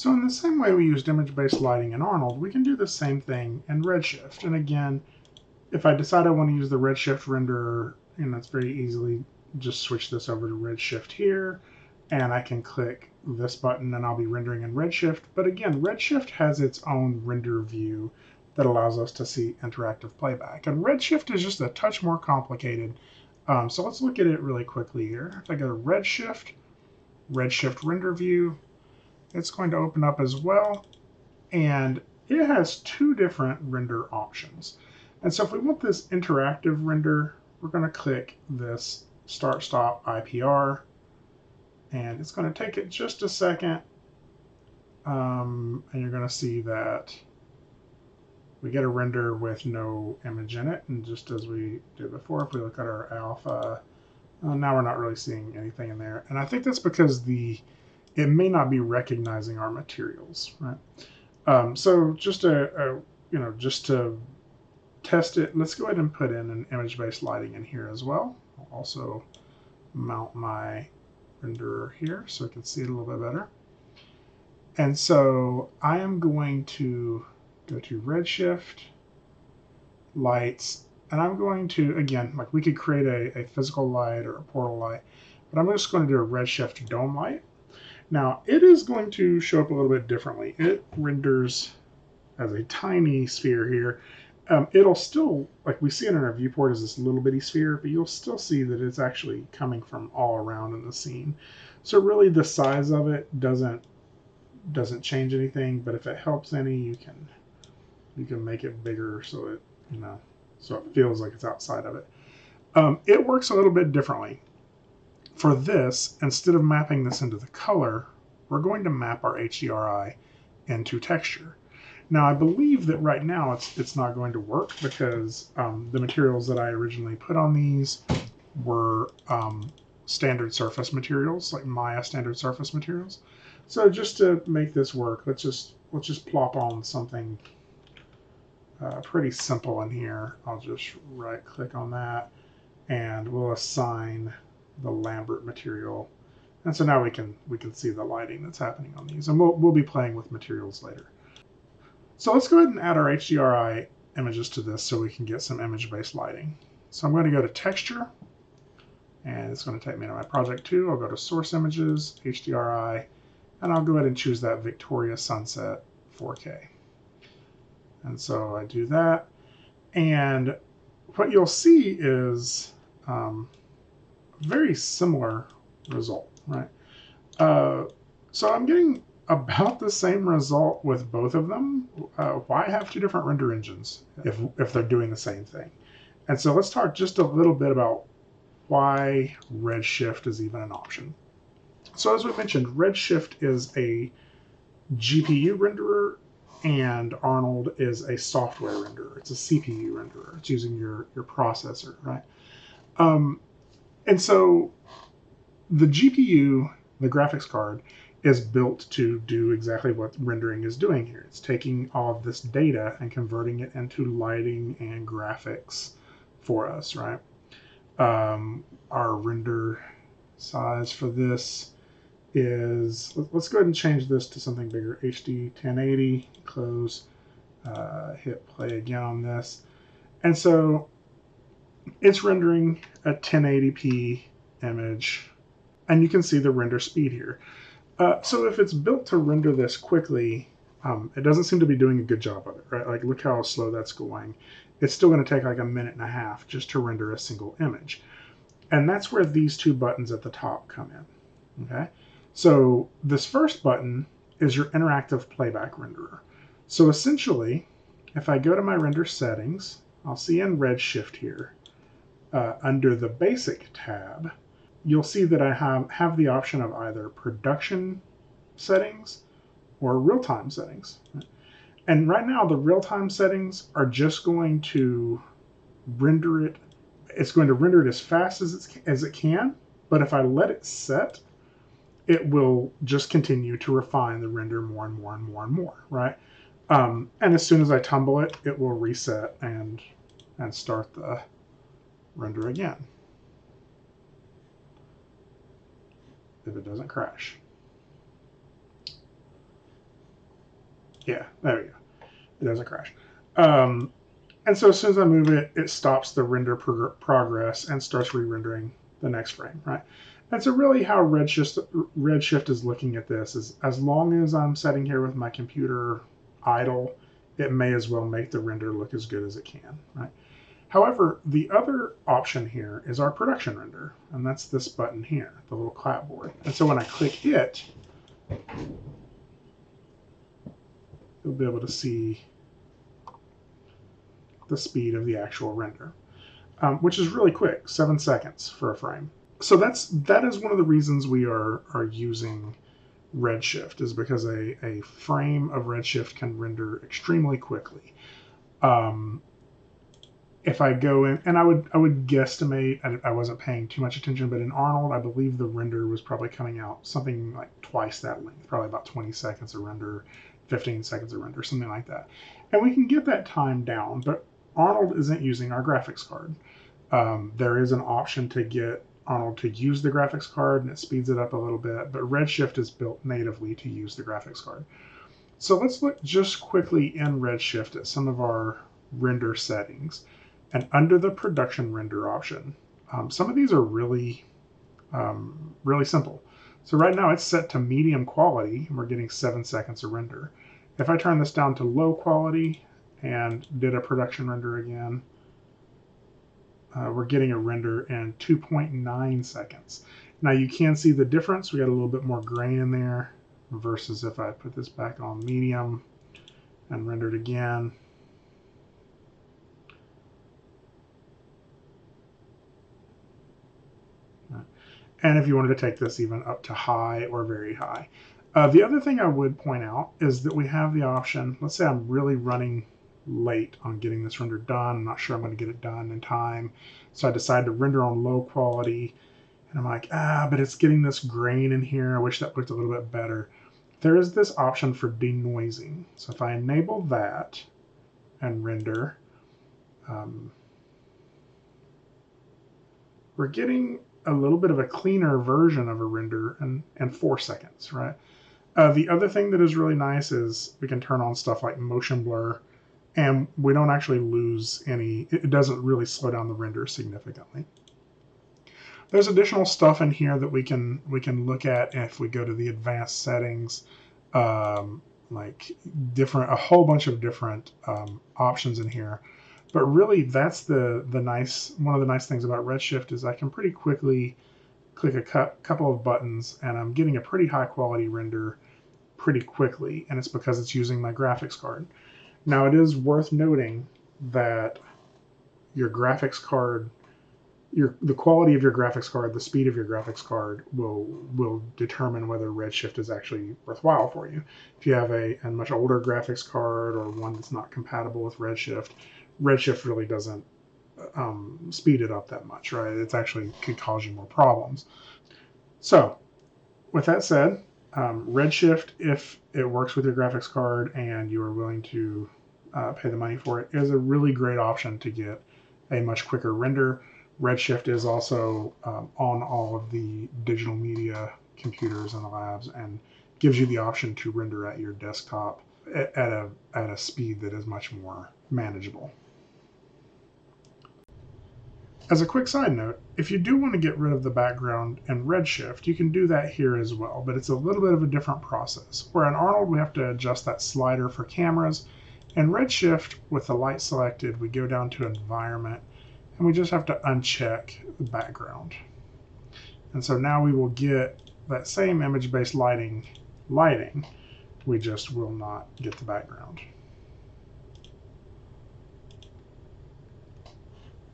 So in the same way we used image-based lighting in Arnold, we can do the same thing in Redshift. And again, if I decide I want to use the Redshift renderer, it's very easily just switch this over to Redshift here, and I can click this button and I'll be rendering in Redshift. But again, Redshift has its own render view that allows us to see interactive playback. And Redshift is just a touch more complicated. So let's look at it really quickly here. If I go to Redshift, Redshift render view, it's going to open up as well. And it has two different render options. And so if we want this interactive render, we're going to click this Start Stop IPR. And it's going to take it just a second. And you're going to see that we get a render with no image in it. And just as we did before, if we look at our alpha, now we're not really seeing anything in there. And I think that's because it may not be recognizing our materials, right? So just to test it, let's go ahead and put in an image-based lighting in here as well. I'll also mount my renderer here so I can see it a little bit better. And so I am going to go to Redshift, Lights, and I'm going to, again, like we could create a physical light or a portal light, but I'm just going to do a Redshift dome light. Now, it is going to show up a little bit differently. It renders as a tiny sphere here. It'll still, like we see it in our viewport as this little bitty sphere, but you'll still see that it's actually coming from all around in the scene. So really the size of it doesn't change anything, but if it helps any, you can make it bigger so it, so it feels like it's outside of it. It works a little bit differently. For this, instead of mapping this into the color, we're going to map our HDRI into texture. Now, I believe that right now it's not going to work because the materials that I originally put on these were standard surface materials, like Maya standard surface materials. So just to make this work, let's just plop on something pretty simple in here. I'll just right-click on that, and we'll assign the Lambert material. And so now we can see the lighting that's happening on these, and we'll be playing with materials later. So let's go ahead and add our HDRI images to this so we can get some image-based lighting. So I'm going to go to Texture, and it's going to take me to my project 2. I'll go to Source Images, HDRI, and I'll go ahead and choose that Victoria Sunset 4K. And so I do that, and what you'll see is very similar result, right? So I'm getting about the same result with both of them. Why have two different render engines if they're doing the same thing? And so let's talk just a little bit about why Redshift is even an option. So as we mentioned, Redshift is a GPU renderer and Arnold is a software renderer. It's a CPU renderer. It's using your processor, right? And so the GPU, the graphics card, is built to do exactly what rendering is doing here. It's taking all of this data and converting it into lighting and graphics for us, right? Our render size for this is, let's go ahead and change this to something bigger, HD 1080, close, hit play again on this. And so it's rendering a 1080p image, and you can see the render speed here. So if it's built to render this quickly, it doesn't seem to be doing a good job of it, right? Like, look how slow that's going. It's still going to take like a minute and a half just to render a single image. And that's where these two buttons at the top come in, okay? So this first button is your interactive playback renderer. So essentially, if I go to my render settings, I'll see in Redshift here, under the basic tab, you'll see that I have the option of either production settings or real-time settings. And right now, the real-time settings are just going to render it. It's going to render it as fast as it can, but if I let it set, it will just continue to refine the render more and more and more and more, right? And as soon as I tumble it, it will reset and start the render again, if it doesn't crash. Yeah, there we go. It doesn't crash. And so as soon as I move it, it stops the render progress and starts re-rendering the next frame, right? And so really how Redshift is looking at this is as long as I'm sitting here with my computer idle, it may as well make the render look as good as it can, right? However, the other option here is our production render, and that's this button here, the little clapboard. And so when I click it, you'll be able to see the speed of the actual render, which is really quick, 7 seconds for a frame. So that is one of the reasons we are using Redshift, is because a frame of Redshift can render extremely quickly. If I go in, and I would guesstimate, I wasn't paying too much attention, but in Arnold, I believe the render was probably coming out something like twice that length, probably about 20 seconds of render, 15 seconds of render, something like that. And we can get that time down, but Arnold isn't using our graphics card. There is an option to get Arnold to use the graphics card, and it speeds it up a little bit, but Redshift is built natively to use the graphics card. So let's look just quickly in Redshift at some of our render settings. And under the production render option, some of these are really, really simple. So right now it's set to medium quality, and we're getting 7 seconds of render. If I turn this down to low quality and did a production render again, we're getting a render in 2.9 seconds. Now you can see the difference. We got a little bit more grain in there versus if I put this back on medium and rendered again. And if you wanted to take this even up to high or very high. The other thing I would point out is that we have the option, let's say I'm really running late on getting this render done. I'm not sure I'm going to get it done in time. So I decide to render on low quality. And I'm like, but it's getting this grain in here. I wish that looked a little bit better. There is this option for denoising. So if I enable that and render, we're getting a little bit of a cleaner version of a render in 4 seconds, right? The other thing that is really nice is we can turn on stuff like motion blur, and we don't actually lose any. It doesn't really slow down the render significantly. There's additional stuff in here that we can look at if we go to the advanced settings, like a whole bunch of different options in here. But really, that's one of the nice things about Redshift is I can pretty quickly click a couple of buttons, and I'm getting a pretty high quality render pretty quickly, and it's because it's using my graphics card. Now, it is worth noting that your graphics card, the quality of your graphics card, the speed of your graphics card will determine whether Redshift is actually worthwhile for you. If you have a much older graphics card or one that's not compatible with Redshift really doesn't speed it up that much, right? It's actually could cause you more problems. So with that said, Redshift, if it works with your graphics card and you are willing to pay the money for it, is a really great option to get a much quicker render. Redshift is also on all of the digital media computers in the labs and gives you the option to render at your desktop at a speed that is much more manageable. As a quick side note, if you do want to get rid of the background in Redshift, you can do that here as well, but it's a little bit of a different process. Where in Arnold, we have to adjust that slider for cameras. In Redshift, with the light selected, we go down to Environment, and we just have to uncheck the background. And so now we will get that same image-based lighting, we just will not get the background.